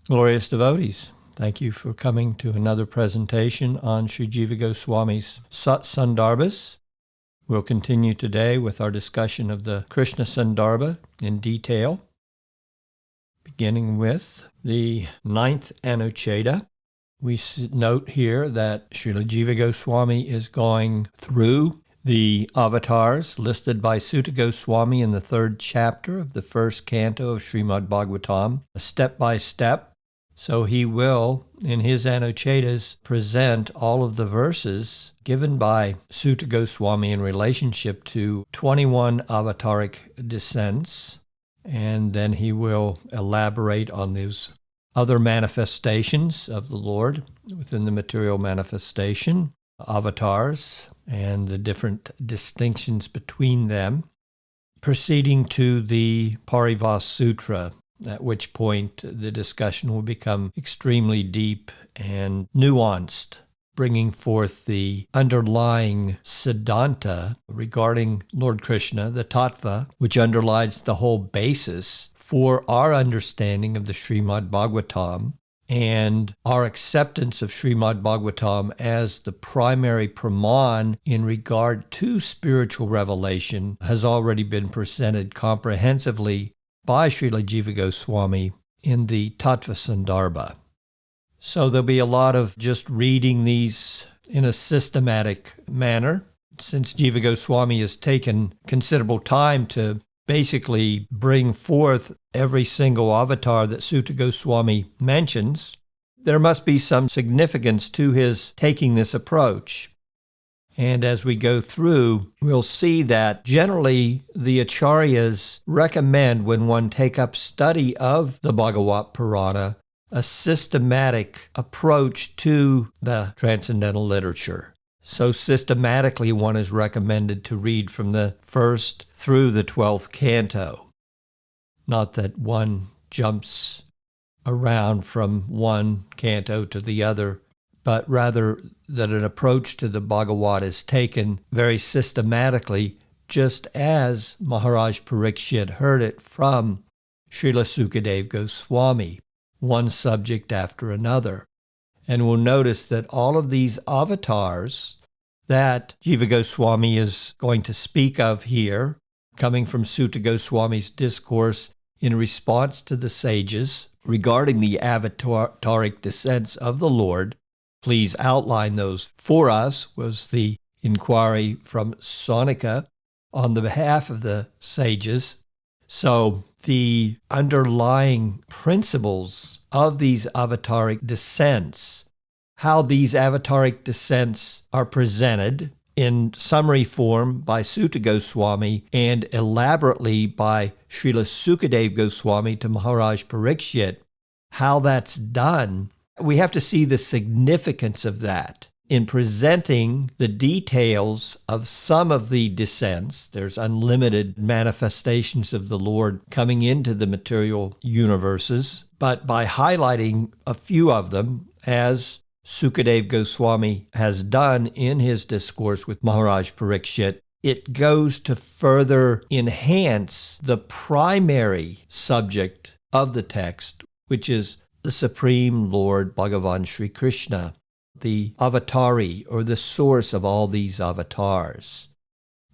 Glorious devotees, thank you for coming to another presentation on Śrī Jīva Gosvāmī's Sandarbhas. We'll continue today with our discussion of the Kṛṣṇa Sandarbha in detail, beginning with the 9th Anuccheda. We note here that Śrī Jīva Gosvāmī is going through the avatars listed by Sutta Goswami in the 3rd chapter of the 1st canto of Śrīmad-Bhāgavatam, step by step. So he will, in his Anucchedas, present all of the verses given by Sutta Goswami in relationship to 21 avataric descents, and then he will elaborate on those other manifestations of the Lord within the material manifestation, avatars, and the different distinctions between them, proceeding to the Parivās Sutra, at which point the discussion will become extremely deep and nuanced, bringing forth the underlying siddhanta regarding Lord Krishna, the tattva, which underlies the whole basis for our understanding of the Śrīmad-Bhāgavatam and our acceptance of Śrīmad-Bhāgavatam as the primary praman in regard to spiritual revelation has already been presented comprehensively by Śrī Jīva Gosvāmī in the Tattva Sandarbha. So there'll be a lot of just reading these in a systematic manner. Since Jīva Gosvāmī has taken considerable time to basically bring forth every single avatar that Sutta Goswami mentions, there must be some significance to his taking this approach. And as we go through, we'll see that generally the acharyas recommend, when one take up study of the Bhagavat Purana, a systematic approach to the transcendental literature. So systematically one is recommended to read from the 1st through the 12th canto. Not that one jumps around from one canto to the other, but rather that an approach to the Bhagavat is taken very systematically, just as Maharaj Parikshit heard it from Srila Sukadeva Goswami, one subject after another. And we'll notice that all of these avatars that Jīva Goswami is going to speak of here, coming from Sutta Goswami's discourse in response to the sages regarding the avataric descents of the Lord, please outline those for us, was the inquiry from Sonika on the behalf of the sages. So the underlying principles of these avataric descents, how these avataric descents are presented in summary form by Sutta Goswami and elaborately by Srila Sukadeva Goswami to Maharaj Parikshit, how that's done, we have to see the significance of that in presenting the details of some of the descents. There's unlimited manifestations of the Lord coming into the material universes, but by highlighting a few of them, as Sukadeva Goswami has done in his discourse with Maharaj Parikshit, it goes to further enhance the primary subject of the text, which is the Supreme Lord Bhagavan Śrī Kṛṣṇa, the avatārī, or the source of all these avatars.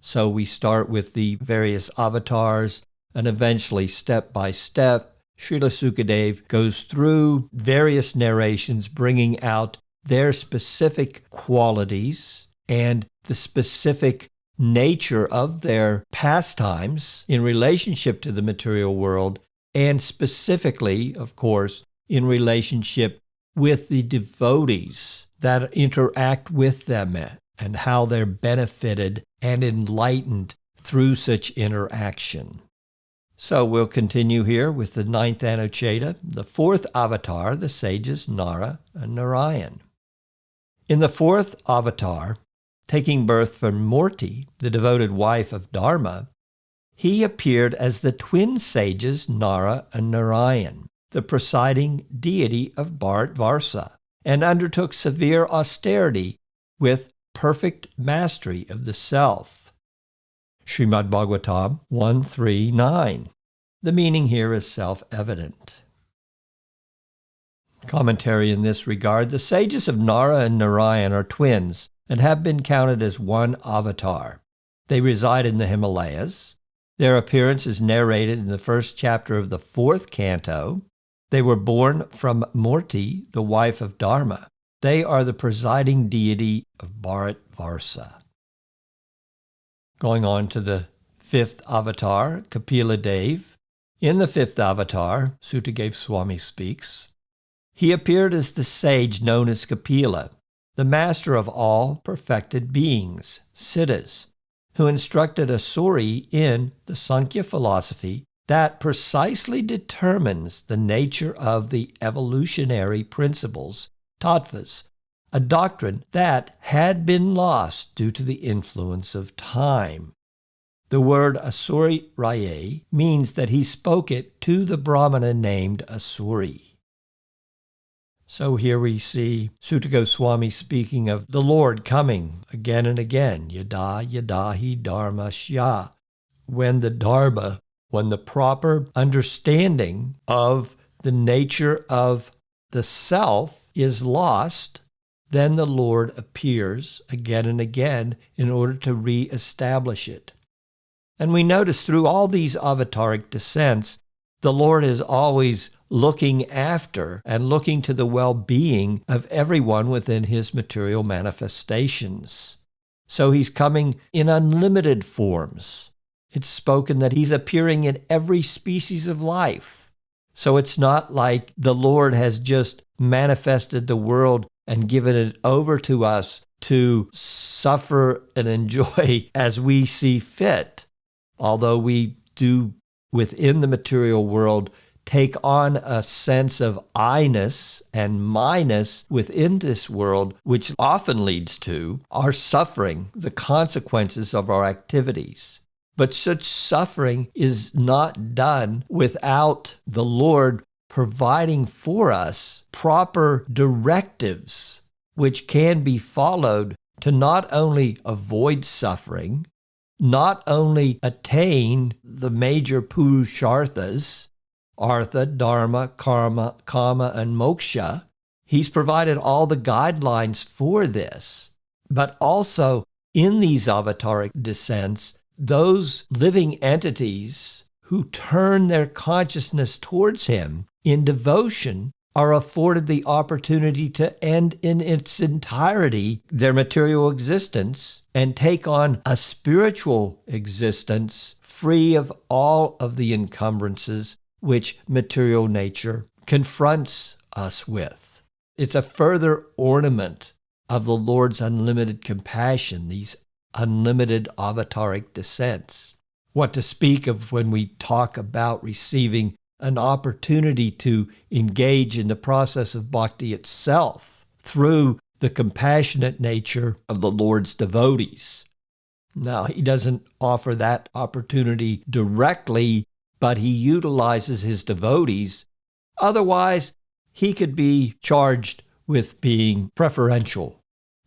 So we start with the various avatars, and eventually, step by step, Srila Sukadeva goes through various narrations, bringing out their specific qualities and the specific nature of their pastimes in relationship to the material world, and specifically, of course, in relationship with the devotees that interact with them and how they're benefited and enlightened through such interaction. So we'll continue here with the 9th Anuccheda, the 4th avatar, the sages Nara and Narayan. In the 4th avatar, taking birth from Murti, the devoted wife of Dharma, he appeared as the twin sages Nara and Narayan, the presiding deity of Bharatvarsa, and undertook severe austerity with perfect mastery of the self. Śrīmad-Bhāgavatam 1.3.9. The meaning here is self-evident. Commentary in this regard: the sages of Nara and Narayan are twins and have been counted as one avatar. They reside in the Himalayas. Their appearance is narrated in the first chapter of the 4th canto. They were born from Murti, the wife of Dharma. They are the presiding deity of Bharatvarsa. Going on to the 5th avatar, Kapila Dev. In the 5th avatar, Sutta Goswāmī speaks, he appeared as the sage known as Kapila, the master of all perfected beings, siddhas, who instructed Asuri in the Sankhya philosophy that precisely determines the nature of the evolutionary principles, tattvas, a doctrine that had been lost due to the influence of time. The word Asuri Raye means that he spoke it to the Brahmana named Asuri. So here we see Sutta Goswāmī speaking of the Lord coming again and again, yada yada hi dharma shya, when the proper understanding of the nature of the self is lost, then the Lord appears again and again in order to re-establish it. And we notice through all these avataric descents, the Lord is always looking after and looking to the well-being of everyone within his material manifestations. So he's coming in unlimited forms. It's spoken that he's appearing in every species of life. So it's not like the Lord has just manifested the world and given it over to us to suffer and enjoy as we see fit. Although we do within the material world take on a sense of I-ness and my-ness within this world, which often leads to our suffering, the consequences of our activities. But such suffering is not done without the Lord providing for us proper directives which can be followed to not only avoid suffering, not only attain the major purusharthas, artha, dharma, karma, kama, and moksha. He's provided all the guidelines for this. But also in these avataric descents, those living entities who turn their consciousness towards him in devotion are afforded the opportunity to end in its entirety their material existence and take on a spiritual existence free of all of the encumbrances which material nature confronts us with. It's a further ornament of the Lord's unlimited compassion, these unlimited avataric descents. What to speak of when we talk about receiving an opportunity to engage in the process of bhakti itself through the compassionate nature of the Lord's devotees. Now, he doesn't offer that opportunity directly, but he utilizes his devotees. Otherwise, he could be charged with being preferential,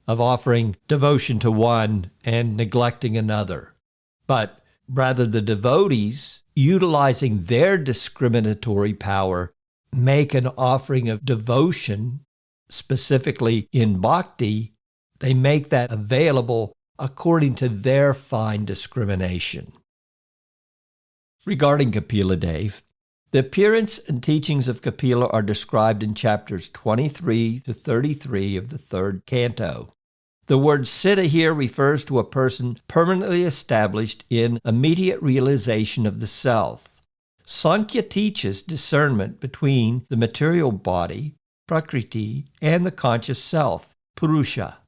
of offering devotion to one and neglecting another. But rather, the devotees, utilizing their discriminatory power, make an offering of devotion, specifically in bhakti. They make that available according to their fine discrimination. Regarding Kapila Dev, the appearance and teachings of Kapila are described in chapters 23 to 33 of the 3rd canto. The word siddha here refers to a person permanently established in immediate realization of the self. Sankhya teaches discernment between the material body, prakriti, and the conscious self, purusha.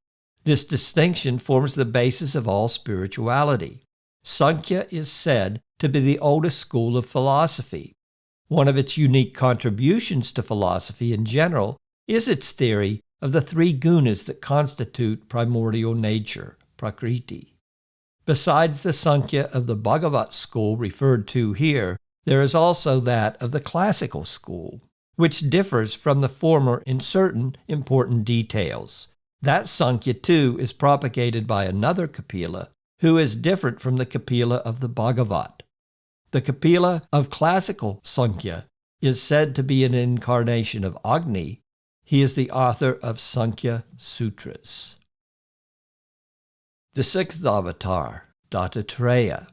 This distinction forms the basis of all spirituality. Sankhya is said to be the oldest school of philosophy. One of its unique contributions to philosophy in general is its theory of the 3 gunas that constitute primordial nature, prakriti. Besides the Sankhya of the Bhagavat school referred to here, there is also that of the classical school, which differs from the former in certain important details. That Sankhya, too, is propagated by another Kapila, who is different from the Kapila of the Bhagavat. The Kapila of classical Sankhya is said to be an incarnation of Agni, He is the author of Sankhya Sutras. The sixth avatar, Dattatreya.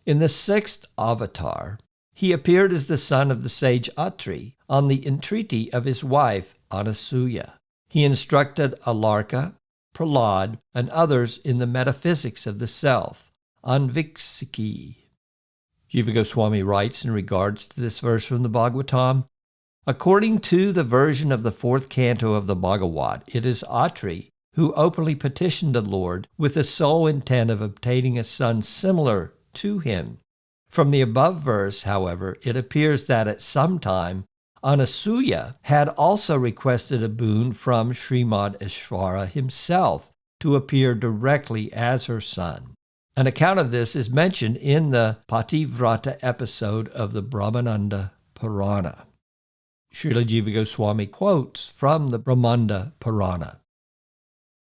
In the sixth avatar, he appeared as the son of the sage Atri on the entreaty of his wife Anasuya. He instructed Alarka, Prahlad, and others in the metaphysics of the self, unviksikī. Jiva Goswāmī writes in regards to this verse from the Bhagavatam, according to the version of the fourth canto of the Bhagavat, it is Atri who openly petitioned the Lord with the sole intent of obtaining a son similar to him. From the above verse, however, it appears that at some time Anasuya had also requested a boon from Śrīmad-Ishvara himself to appear directly as her son. An account of this is mentioned in the Pativrata episode of the Brahmananda Purana. Śrīla Jīva Gosvāmī quotes from the Brahmanda Purana.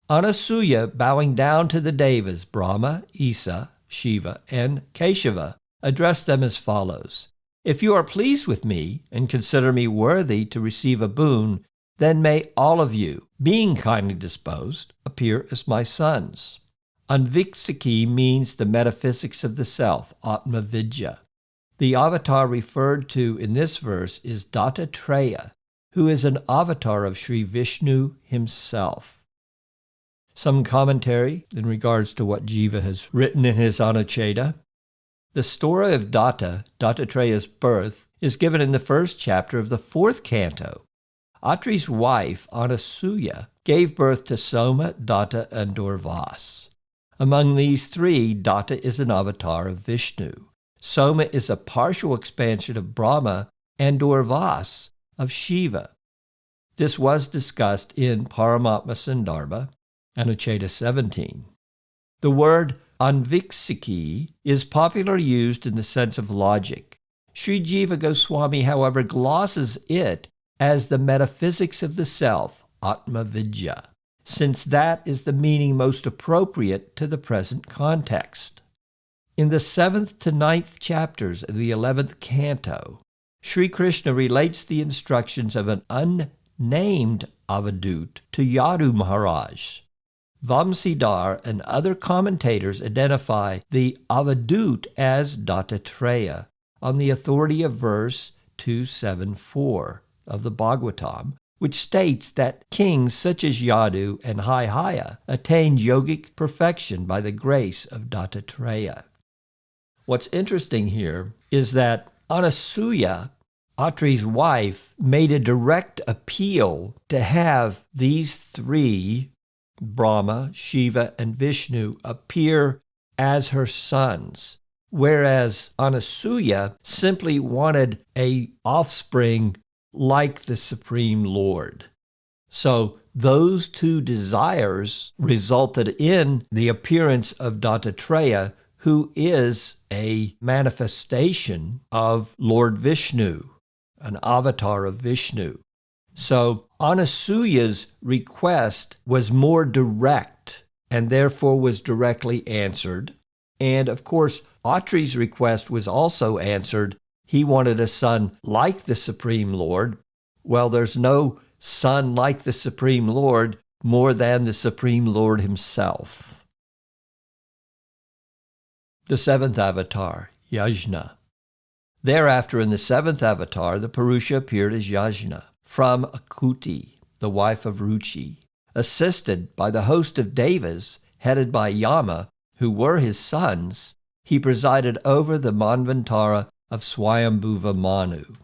Anasuya, bowing down to the Devas, Brahma, Isa, Shiva, and Keshava, addressed them as follows. If you are pleased with me and consider me worthy to receive a boon, then may all of you, being kindly disposed, appear as my sons. Unviksikī means the metaphysics of the self, Atma Vidya. The avatar referred to in this verse is Dattatreya, who is an avatar of Śrī Vishnu himself. Some commentary in regards to what Jiva has written in his Anucheda. The story of Dattatreya's birth, is given in the first chapter of the fourth canto. Atri's wife, Anasuya, gave birth to Soma, Datta, and Durvas. Among these three, Datta is an avatar of Vishnu. Soma is a partial expansion of Brahma, and Durvas of Shiva. This was discussed in Paramatma Sandarbha, Anucheda 17. The word unviksikī is popularly used in the sense of logic. Śrī Jīva Gosvāmī, however, glosses it as the metaphysics of the self, Atma Vidya, since that is the meaning most appropriate to the present context. In the 7th to 9th chapters of the 11th canto, Śrī Kṛṣṇa relates the instructions of an unnamed avadut to Yadu Maharaj. Vamsidhar and other commentators identify the avadut as Dattatreya on the authority of verse 274 of the Bhagavatam, which states that kings such as Yadu and Haihaya attained yogic perfection by the grace of Dattatreya. What's interesting here is that Anasuya, Atri's wife, made a direct appeal to have these three, Brahma, Shiva, and Vishnu, appear as her sons, whereas Anasuya simply wanted an offspring like the Supreme Lord. So those two desires resulted in the appearance of Dattatreya, who is a manifestation of Lord Vishnu, an avatar of Vishnu. So Anasuya's request was more direct and therefore was directly answered. And of course, Atri's request was also answered. He wanted a son like the Supreme Lord. Well, there's no son like the Supreme Lord more than the Supreme Lord himself. The seventh avatar, Yajna. Thereafter, in the seventh avatar, the Purusha appeared as Yajna, from Akuti, the wife of Ruchi. Assisted by the host of Devas, headed by Yama, who were his sons, he presided over the Manvantara of Swayambhuva Manu.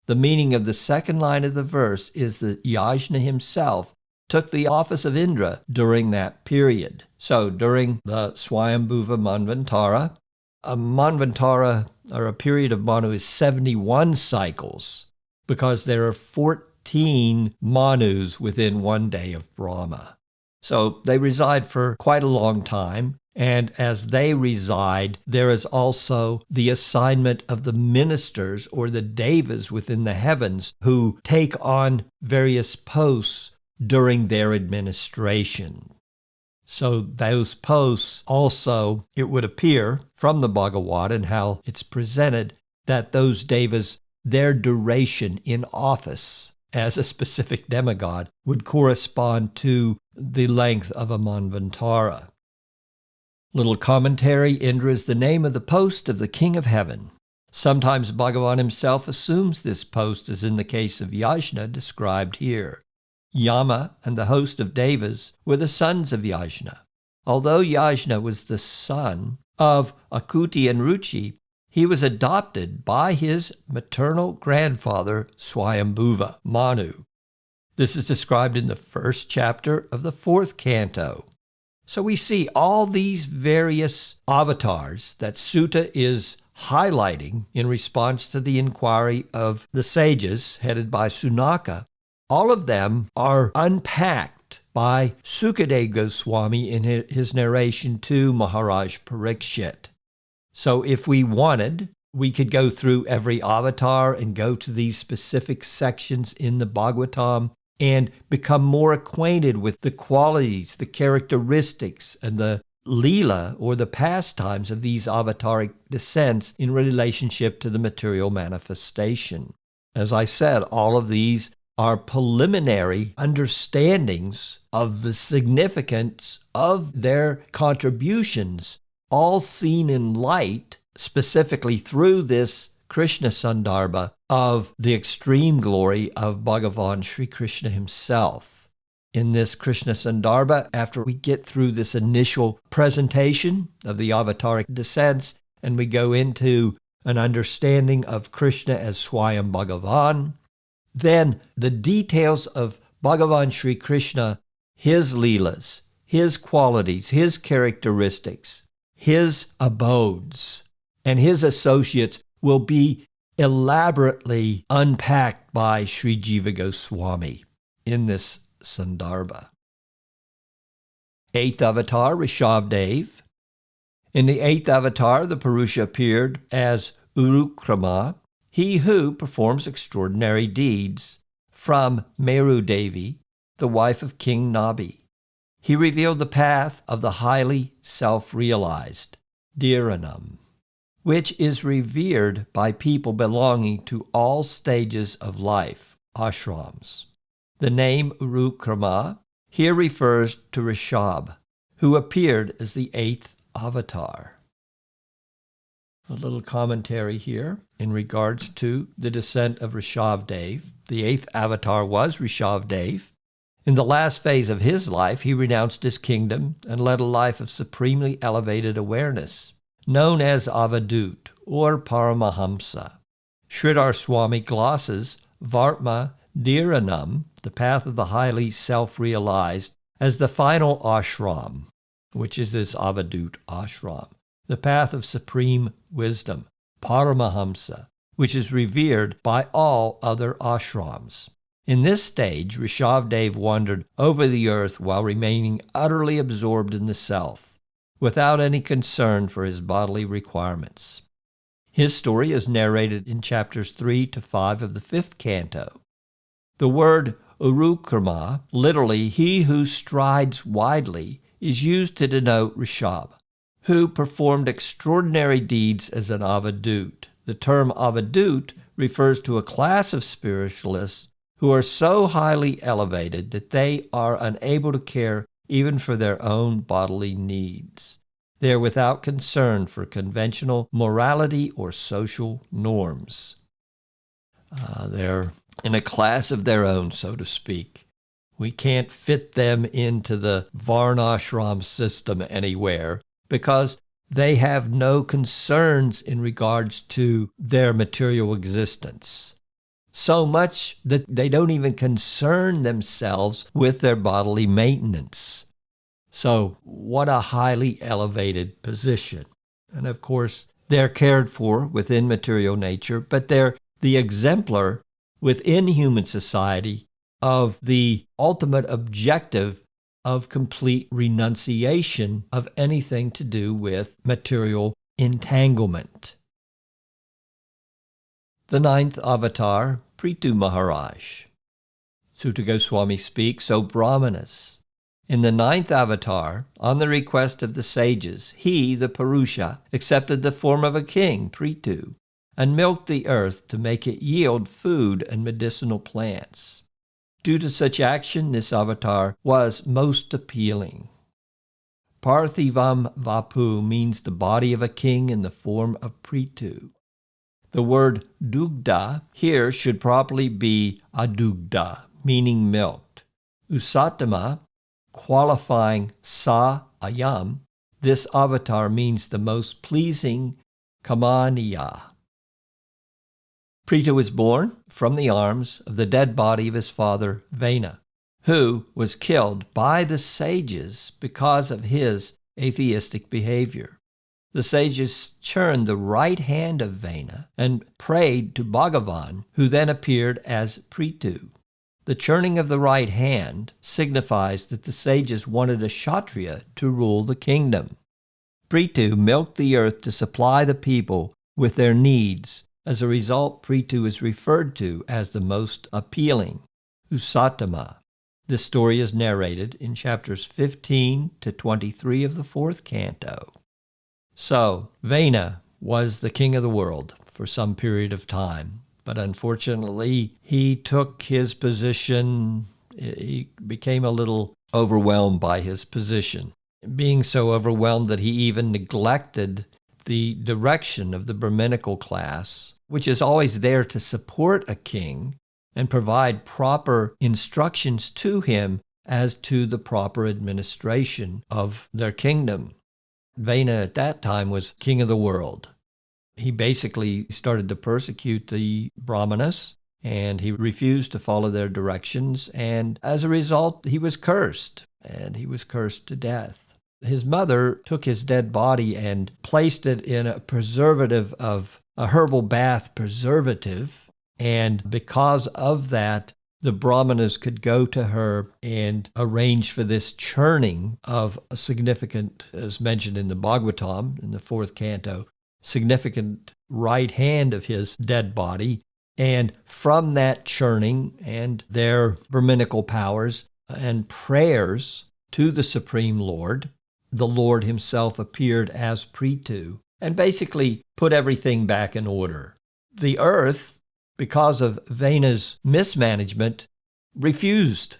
The meaning of the second line of the verse is that Yajna himself took the office of Indra during that period. So during the Swayambhuva Manvantara, a Manvantara, or a period of Manu, is 71 cycles, because there are 14 Manus within one day of Brahma. So they reside for quite a long time, and as they reside, there is also the assignment of the ministers or the devas within the heavens who take on various posts during their administration. So those posts also, it would appear from the Bhagavat and how it's presented, that those devas, their duration in office as a specific demigod would correspond to the length of a manvantara. Little commentary: Indra is the name of the post of the King of Heaven. Sometimes Bhagavan himself assumes this post, as in the case of Yajna described here. Yama and the host of Devas were the sons of Yajna. Although Yajna was the son of Akuti and Ruchi, he was adopted by his maternal grandfather, Swayambhuva, Manu. This is described in the first chapter of the 4th canto. So we see all these various avatars that Sutta is highlighting in response to the inquiry of the sages headed by Sunaka. All of them are unpacked by Sukadeva Goswami in his narration to Maharaj Parikshit. So if we wanted, we could go through every avatar and go to these specific sections in the Bhagavatam and become more acquainted with the qualities, the characteristics, and the Leela, or the pastimes of these avataric descents in relationship to the material manifestation. As I said, all of these are preliminary understandings of the significance of their contributions, all seen in light, specifically through this Kṛṣṇa Sandarbha of the extreme glory of Bhagavan Śrī Kṛṣṇa himself. In this Kṛṣṇa Sandarbha, after we get through this initial presentation of the avataric descents, and we go into an understanding of Krishna as Svayaṁ Bhagavān, then the details of Bhagavan Śrī Kṛṣṇa, his Leelas, his qualities, his characteristics, his abodes, and his associates will be elaborately unpacked by Śrī Jīva Gosvāmī in this Sandarbha. 8th avatar, Rishabhdev. In the 8th avatar, the Purusha appeared as Urukrama, he who performs extraordinary deeds, from Meru Devi, the wife of King Nabi. He revealed the path of the highly self-realized, Dhiranam, which is revered by people belonging to all stages of life, ashrams. The name Urukrama here refers to Rishabh, who appeared as the 8th avatar. A little commentary here in regards to the descent of Rishabhdev. The 8th avatar was Rishabhdev. In the last phase of his life, he renounced his kingdom and led a life of supremely elevated awareness, known as Avadut or Paramahamsa. Sridhar Swami glosses Vartma Dhiranam, the path of the highly self-realized, as the final ashram, which is this Avadut ashram, the path of supreme wisdom, Paramahamsa, which is revered by all other ashrams. In this stage, Rishabhdev wandered over the earth while remaining utterly absorbed in the self, without any concern for his bodily requirements. His story is narrated in chapters 3 to 5 of the 5th canto. The word Urukrama, literally he who strides widely, is used to denote Rishabh, who performed extraordinary deeds as an avadut. The term avadut refers to a class of spiritualists who are so highly elevated that they are unable to care even for their own bodily needs. They are without concern for conventional morality or social norms. They're in a class of their own, so to speak. We can't fit them into the varnashram system anywhere because they have no concerns in regards to their material existence. So much that they don't even concern themselves with their bodily maintenance. So what a highly elevated position. And of course, they're cared for within material nature, but they're the exemplar within human society of the ultimate objective of complete renunciation of anything to do with material entanglement. The 9th avatar, Prithu Maharaj. Sutta Goswami speaks, O Brahmanas, in the 9th avatar, on the request of the sages, he, the Purusha, accepted the form of a king, Prithu, and milked the earth to make it yield food and medicinal plants. Due to such action, this avatar was most appealing. Parthivam Vapu means the body of a king in the form of Prithu. The word dugdha here should properly be adugdha, meaning milked. Usattama, qualifying sa ayam, this avatar means the most pleasing kamaniya. Prithu was born from the arms of the dead body of his father Vena, who was killed by the sages because of his atheistic behavior. The sages churned the right hand of Vena and prayed to Bhagavan, who then appeared as Prithu. The churning of the right hand signifies that the sages wanted a Kshatriya to rule the kingdom. Prithu milked the earth to supply the people with their needs. As a result, Prithu is referred to as the most appealing, Usattama. This story is narrated in chapters 15 to 23 of the 4th canto. So, Vena was the king of the world for some period of time, but unfortunately, he took his position, he became a little overwhelmed by his position, being so overwhelmed that he even neglected the direction of the Brahminical class, which is always there to support a king and provide proper instructions to him as to the proper administration of their kingdom. Vena at that time was king of the world. He basically started to persecute the Brahmanas, and he refused to follow their directions, and as a result, he was cursed, and he was cursed to death. His mother took his dead body and placed it in a preservative of a herbal bath preservative, and because of that, the Brahmanas could go to her and arrange for this churning of a significant, as mentioned in the Bhagavatam, in the 4th canto, significant right hand of his dead body. And from that churning and their Brahminical powers and prayers to the Supreme Lord, the Lord himself appeared as Prithu and basically put everything back in order. The earth, because of Vena's mismanagement, refused.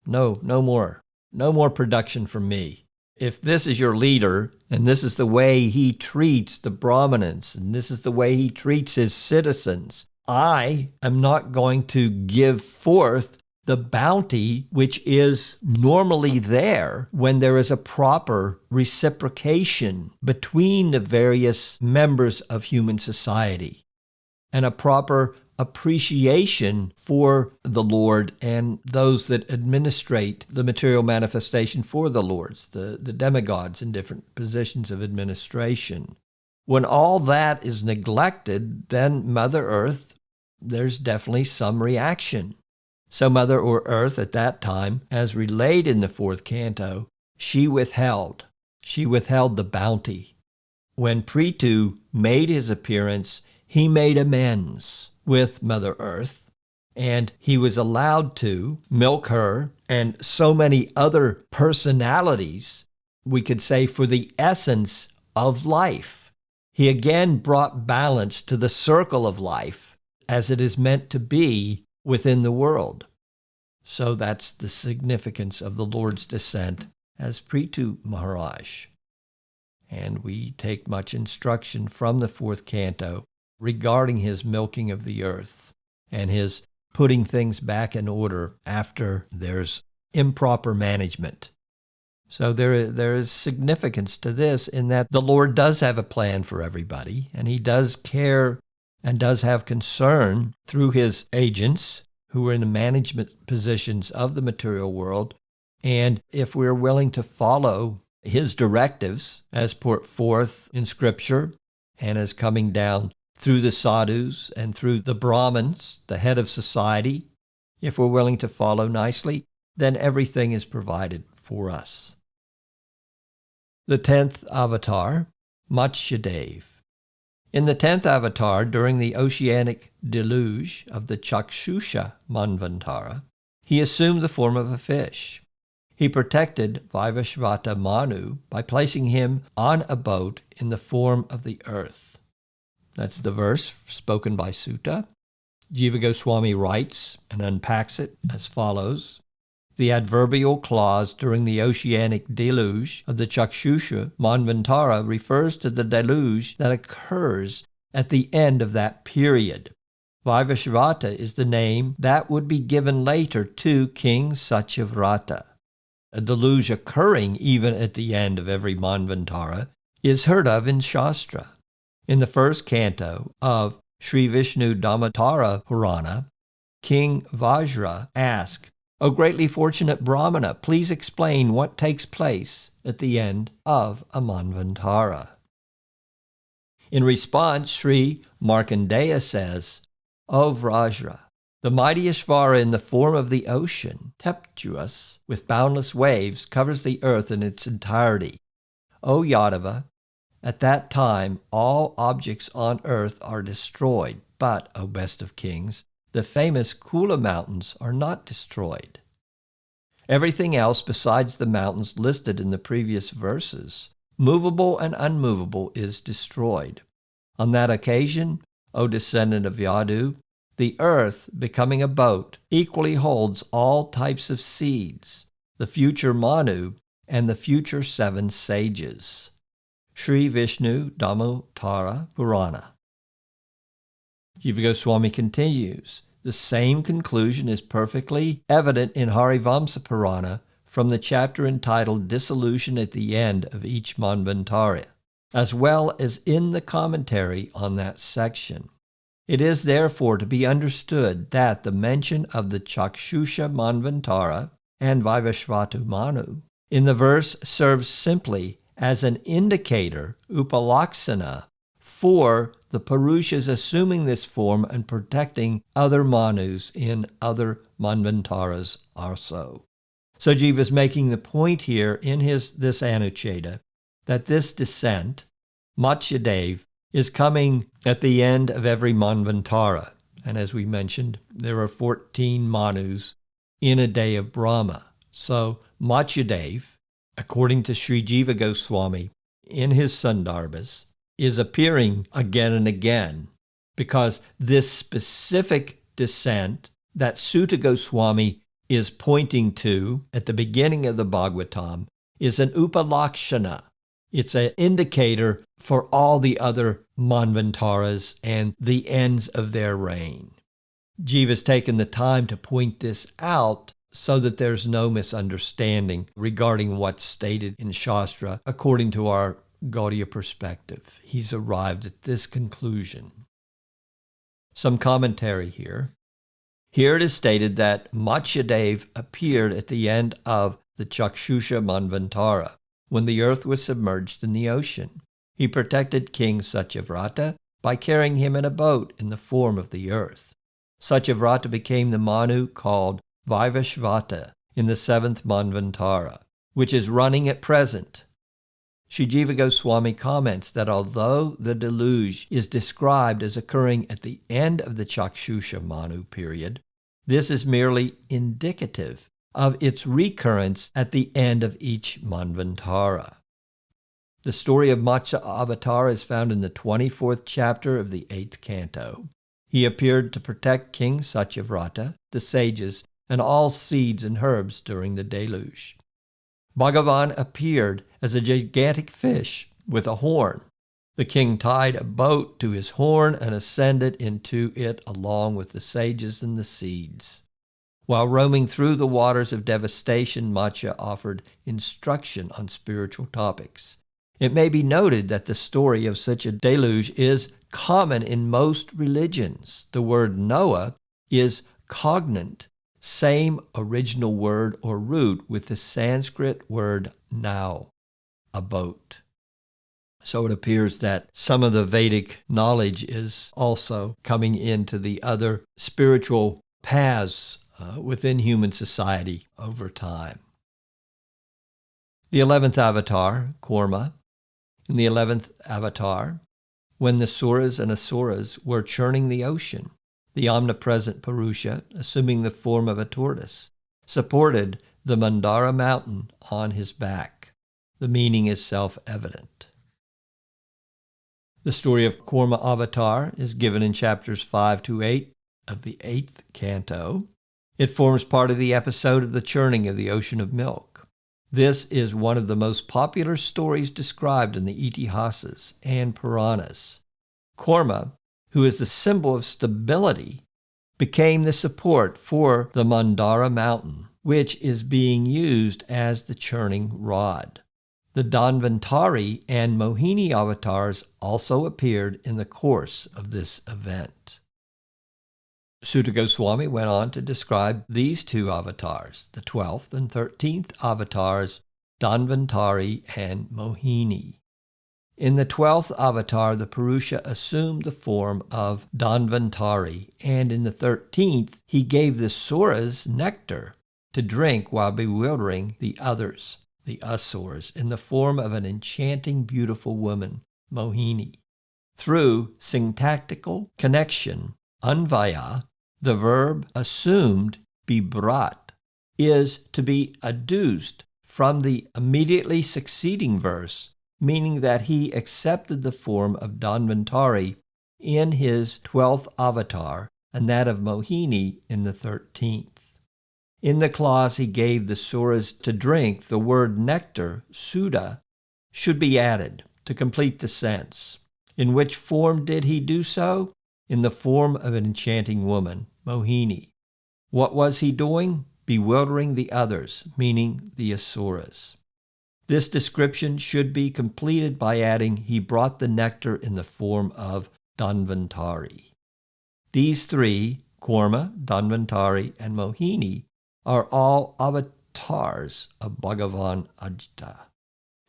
No more. No more production from me. If this is your leader, and this is the way he treats the Brahmanas, and this is the way he treats his citizens, I am not going to give forth the bounty which is normally there when there is a proper reciprocation between the various members of human society and a proper appreciation for the Lord and those that administrate the material manifestation for the lords, the demigods in different positions of administration. When all that is neglected, then Mother Earth, there's definitely some reaction. So Mother Earth at that time, as relayed in the 4th canto, she withheld the bounty. When Prithu made his appearance, he made amends with Mother Earth, and he was allowed to milk her and so many other personalities, we could say, for the essence of life. He again brought balance to the circle of life as it is meant to be within the world. So that's the significance of the Lord's descent as Prithu Maharaj. And we take much instruction from the 4th canto regarding his milking of the earth and his putting things back in order after there's improper management. So there is significance to this in that the Lord does have a plan for everybody, and he does care and does have concern through his agents who are in the management positions of the material world. And if we're willing to follow his directives as put forth in Scripture and as coming down through the sadhus and through the Brahmins, the head of society, if we're willing to follow nicely, then everything is provided for us. The 10th avatar, Matsyadev. In the 10th avatar, during the Oceanic Deluge of the Chakshusha Manvantara, he assumed the form of a fish. He protected Vaivashvata Manu by placing him on a boat in the form of the earth. That's the verse spoken by Sutta. Jiva Goswāmī writes and unpacks it as follows. The adverbial clause during the Oceanic Deluge of the Chakshusha Manvantara refers to the deluge that occurs at the end of that period. Vaivasvata is the name that would be given later to King Satyavrata. A deluge occurring even at the end of every Manvantara is heard of in Shastra. In the first canto of Śrī Vishnu Dhammatara Purana, King Vajra asked, O greatly fortunate Brahmana, please explain what takes place at the end of a Manvantara. In response, Sri Markandeya says, O Vajra, the mighty Ishvara in the form of the ocean, tempestuous with boundless waves, covers the earth in its entirety. O Yadava, at that time all objects on earth are destroyed, but, O best of kings, the famous Kula mountains are not destroyed. Everything else besides the mountains listed in the previous verses, movable and unmovable, is destroyed. On that occasion, O descendant of Yadu, the earth, becoming a boat, equally holds all types of seeds, the future Manu, and the future 7 sages. Śrī Vishnu Dhammatara Purana. Jiva Goswāmī continues, the same conclusion is perfectly evident in Harivamsa Purana from the chapter entitled Dissolution at the end of each Manvantara, as well as in the commentary on that section. It is therefore to be understood that the mention of the Chakshusha Manvantara and Vaivasvata Manu in the verse serves simply as an indicator, upalaksana, for the Purushas assuming this form and protecting other Manus in other Manvantaras also. So Jiva is making the point here in this Anucheta that this descent, Matsyadev, is coming at the end of every Manvantara. And as we mentioned, there are 14 Manus in a day of Brahma. So Matsyadev, according to Śrī Jīva Gosvāmī, in his Sandarbhas, is appearing again and again because this specific descent that Sutta Goswāmī is pointing to at the beginning of the Bhagavatam is an upalakshana. It's an indicator for all the other Manvantaras and the ends of their reign. Jiva's taken the time to point this out so that there's no misunderstanding regarding what's stated in Shastra according to our Gaudiya perspective. He's arrived at this conclusion. Some commentary here. Here it is stated that Matsyadev appeared at the end of the Chakshusha Manvantara, when the earth was submerged in the ocean. He protected King Satyavrata by carrying him in a boat in the form of the earth. Satyavrata became the Manu called Vaivasvata in the 7th Manvantara, which is running at present. Śrī Jīva Goswāmī comments that although the deluge is described as occurring at the end of the Chakshusha Manu period, this is merely indicative of its recurrence at the end of each Manvantara. The story of Matsya Avatāra is found in the 24th chapter of the 8th canto. He appeared to protect King Satyavrata, the sages, and all seeds and herbs during the deluge. Bhagavan appeared as a gigantic fish with a horn. The king tied a boat to his horn and ascended into it along with the sages and the seeds. While roaming through the waters of devastation, Matsya offered instruction on spiritual topics. It may be noted that the story of such a deluge is common in most religions. The word Noah is cognate, same original word or root with the Sanskrit word nau, a boat. So it appears that some of the Vedic knowledge is also coming into the other spiritual paths within human society over time. The 11th avatar, Kurma. In the 11th avatar, when the Suras and Asuras were churning the ocean, the omnipresent Purusha, assuming the form of a tortoise, supported the Mandara mountain on his back. The meaning is self-evident. The story of Kūrma avatar is given in chapters 5 to 8 of the 8th canto. It forms part of the episode of the churning of the ocean of milk. This is one of the most popular stories described in the Itihasas and Puranas. Kūrma, who is the symbol of stability, became the support for the Mandara mountain, which is being used as the churning rod. The Dhanvantari and Mohini avatars also appeared in the course of this event. Sutta Goswami went on to describe these two avatars, the 12th and 13th avatars, Dhanvantari and Mohini. In the 12th avatar, the Purusha assumed the form of Dhanvantari, and in the 13th, he gave the Suras nectar to drink while bewildering the others, the Asuras, in the form of an enchanting, beautiful woman, Mohini. Through syntactical connection, anvaya, the verb assumed, be brought, is to be adduced from the immediately succeeding verse, meaning that he accepted the form of Dhanvantari in his 12th avatar and that of Mohini in the 13th. In the clause he gave the Suras to drink, the word nectar, sudha, should be added to complete the sense. In which form did he do so? In the form of an enchanting woman, Mohini. What was he doing? Bewildering the others, meaning the Asuras. This description should be completed by adding, he brought the nectar in the form of Dhanvantari. These three, Kūrma, Dhanvantari, and Mohini, are all avatars of Bhagavan Ajita.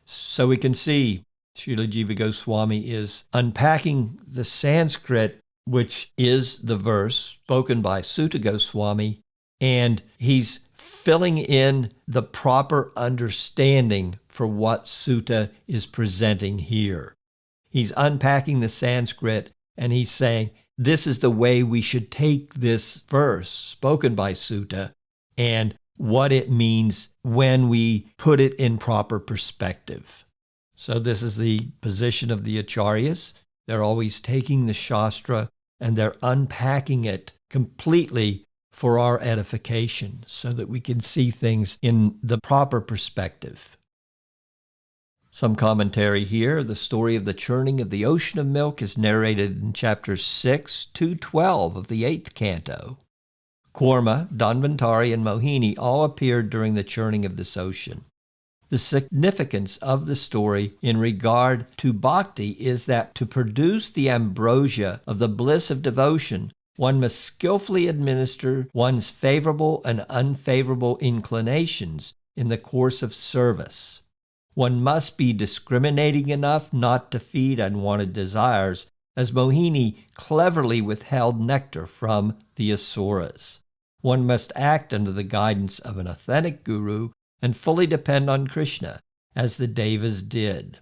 So we can see Śrī Jīva Gosvāmī is unpacking the Sanskrit, which is the verse spoken by Sutta Goswami, and he's filling in the proper understanding for what Sutta is presenting here. He's unpacking the Sanskrit, and he's saying, this is the way we should take this verse spoken by Sutta and what it means when we put it in proper perspective. So this is the position of the Acharyas. They're always taking the Shastra and they're unpacking it completely for our edification so that we can see things in the proper perspective. Some commentary here. The story of the churning of the ocean of milk is narrated in chapters 6 to 12 of the 8th canto. Kūrma, Dhanvantari, and Mohini all appeared during the churning of this ocean. The significance of the story in regard to bhakti is that to produce the ambrosia of the bliss of devotion, one must skillfully administer one's favorable and unfavorable inclinations in the course of service. One must be discriminating enough not to feed unwanted desires, as Mohini cleverly withheld nectar from the Asuras. One must act under the guidance of an authentic guru and fully depend on Krishna, as the Devas did.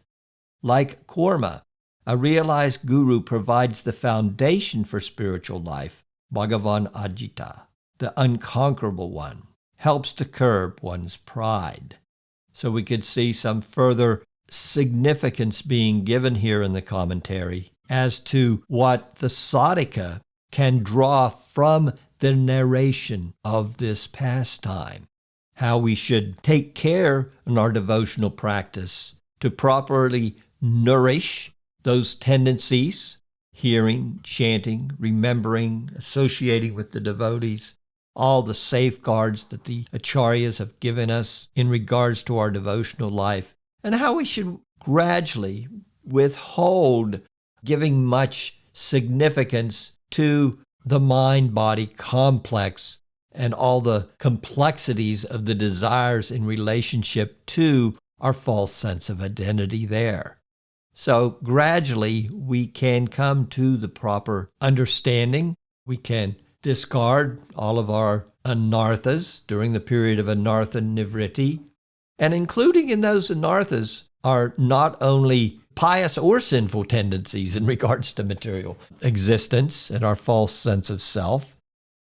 Like Kūrma, a realized guru provides the foundation for spiritual life. Bhagavan Ajita, the unconquerable one, helps to curb one's pride. So we could see some further significance being given here in the commentary as to what the sadhaka can draw from the narration of this pastime, how we should take care in our devotional practice to properly nourish those tendencies, hearing, chanting, remembering, associating with the devotees, all the safeguards that the acharyas have given us in regards to our devotional life, and how we should gradually withhold giving much significance to the mind-body complex and all the complexities of the desires in relationship to our false sense of identity there. So gradually we can come to the proper understanding. We can discard all of our anarthas during the period of anartha nivritti, and including in those anarthas are not only pious or sinful tendencies in regards to material existence and our false sense of self,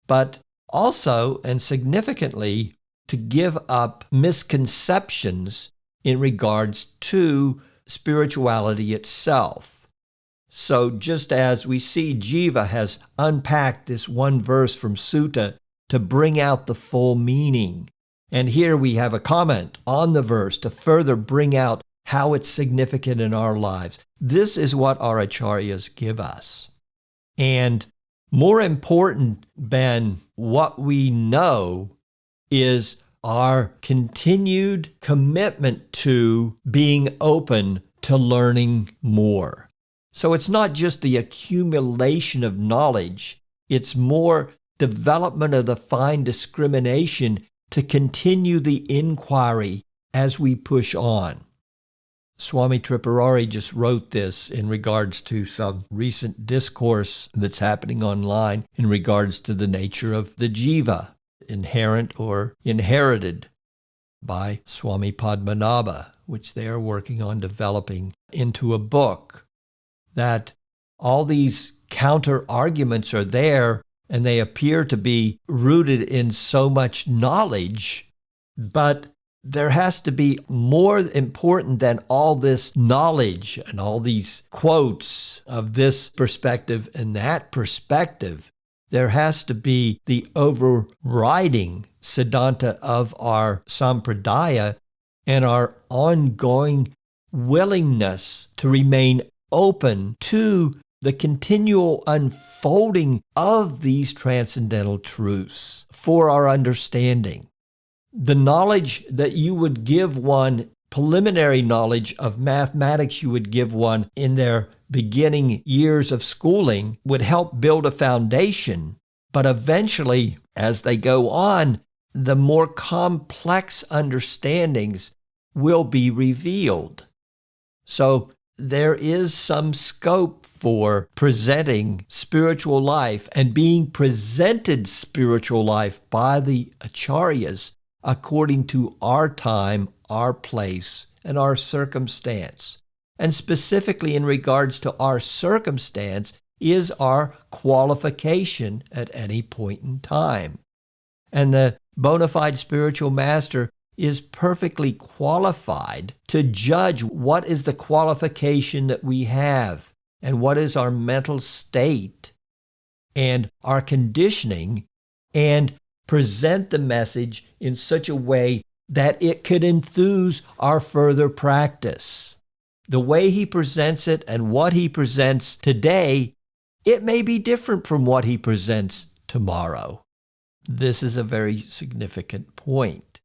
but also and significantly to give up misconceptions in regards to spirituality itself. So just as we see Jiva has unpacked this one verse from Sutta to bring out the full meaning, and here we have a comment on the verse to further bring out how it's significant in our lives. This is what our acharyas give us. And more important than what we know is our continued commitment to being open to learning more. So it's not just the accumulation of knowledge, it's more development of the fine discrimination to continue the inquiry as we push on. Swami Tripurari just wrote this in regards to some recent discourse that's happening online in regards to the nature of the jiva, inherent or inherited, by Swami Padmanabha, which they are working on developing into a book. That all these counter-arguments are there, and they appear to be rooted in so much knowledge, but there has to be more important than all this knowledge and all these quotes of this perspective and that perspective. There has to be the overriding siddhanta of our sampradaya and our ongoing willingness to remain open to the continual unfolding of these transcendental truths for our understanding. The knowledge that you would give one, preliminary knowledge of mathematics you would give one in their beginning years of schooling, would help build a foundation. But eventually, as they go on, the more complex understandings will be revealed. So there is some scope for presenting spiritual life and being presented spiritual life by the acharyas according to our time, our place, and our circumstance. And specifically in regards to our circumstance is our qualification at any point in time. And the bona fide spiritual master is perfectly qualified to judge what is the qualification that we have and what is our mental state and our conditioning, and present the message in such a way that it could enthuse our further practice. The way he presents it and what he presents today, it may be different from what he presents tomorrow. This is a very significant point.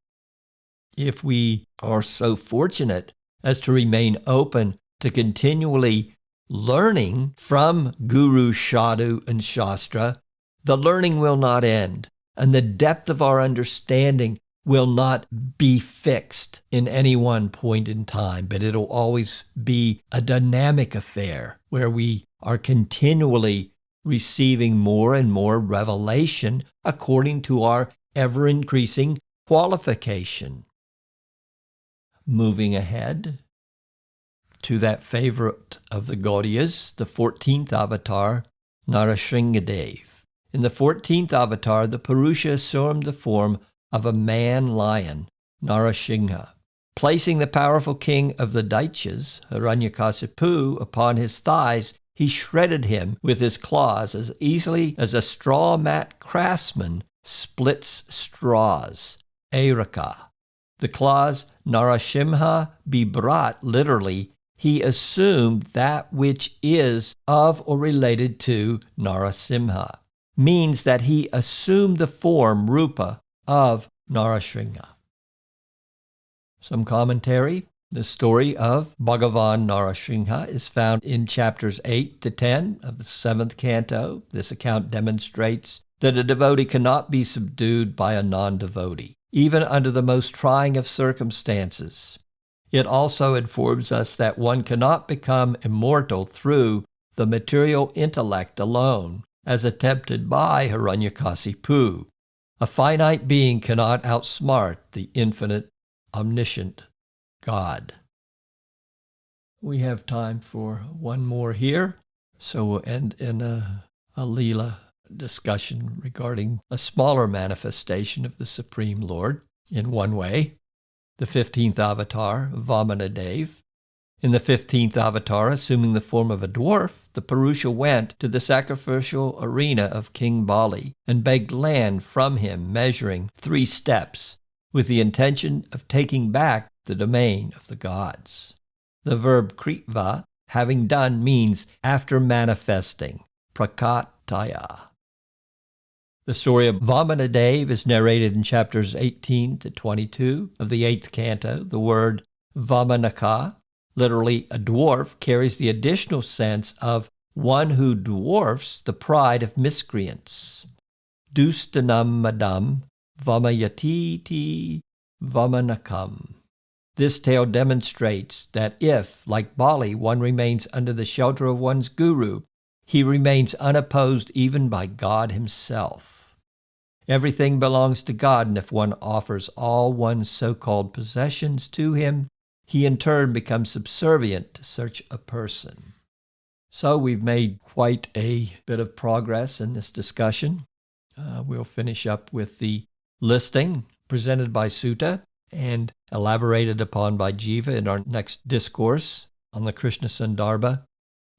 If we are so fortunate as to remain open to continually learning from Guru, Sadhu, and Shastra, the learning will not end, and the depth of our understanding will not be fixed in any one point in time, but it'll always be a dynamic affair where we are continually receiving more and more revelation according to our ever-increasing qualification. Moving ahead to that favorite of the Gaudiyas, the 14th avatar, Nṛsiṁha. In the 14th avatar, the Purusha assumed the form of a man-lion, Nṛsiṁha. Placing the powerful king of the Daityas, Hiranyakasipu, upon his thighs, he shredded him with his claws as easily as a straw mat craftsman splits straws. Erika. The clause Nṛsiṁha be brought, literally, he assumed that which is of or related to Nṛsiṁha, means that he assumed the form, rupa, of Nṛsiṁha. Some commentary. The story of Bhagavan Nṛsiṁha is found in chapters 8 to 10 of the 7th canto. This account demonstrates that a devotee cannot be subdued by a non-devotee, even under the most trying of circumstances. It also informs us that one cannot become immortal through the material intellect alone, as attempted by Hiranyakasipu. A finite being cannot outsmart the infinite, omniscient God. We have time for one more here, so we'll end in a Leela discussion regarding a smaller manifestation of the Supreme Lord in one way, the 15th avatar, Vamanadev. In the 15th avatar, assuming the form of a dwarf, the Purusha went to the sacrificial arena of King Bali and begged land from him, measuring 3 steps, with the intention of taking back the domain of the gods. The verb kritva, having done, means after manifesting, prakataya. The story of Vamanadev is narrated in chapters 18 to 22 of the 8th canto. The word vamanaka, literally a dwarf, carries the additional sense of one who dwarfs the pride of miscreants. Dustanam madam vamayatiti vamanakam. This tale demonstrates that if, like Bali, one remains under the shelter of one's guru, he remains unopposed even by God himself. Everything belongs to God, and if one offers all one's so-called possessions to him, he in turn becomes subservient to such a person. So we've made quite a bit of progress in this discussion. We'll finish up with the listing presented by Sutta and elaborated upon by Jiva in our next discourse on the Kṛṣṇa Sandarbha.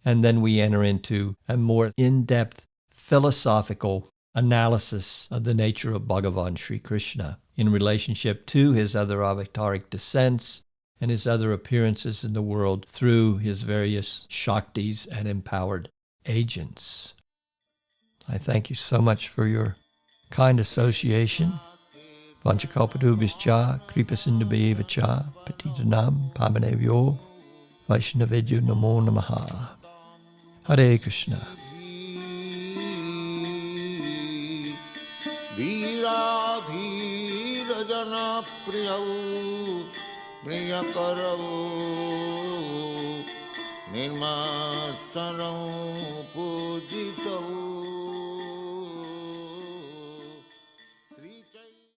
And then we enter into a more in-depth philosophical analysis of the nature of Bhagavan Śrī Kṛṣṇa in relationship to his other avataric descents and his other appearances in the world through his various Shaktis and empowered agents. I thank you so much for your kind association. Vanchakalpadubhischa, Kripasindubheva-cha, Patitanam, Pamanevyo, Vaishnavedyo Namo Namaha. Hare Krishna. Dhīra dhīra jana priyau priyakarau nirmasanau pujitau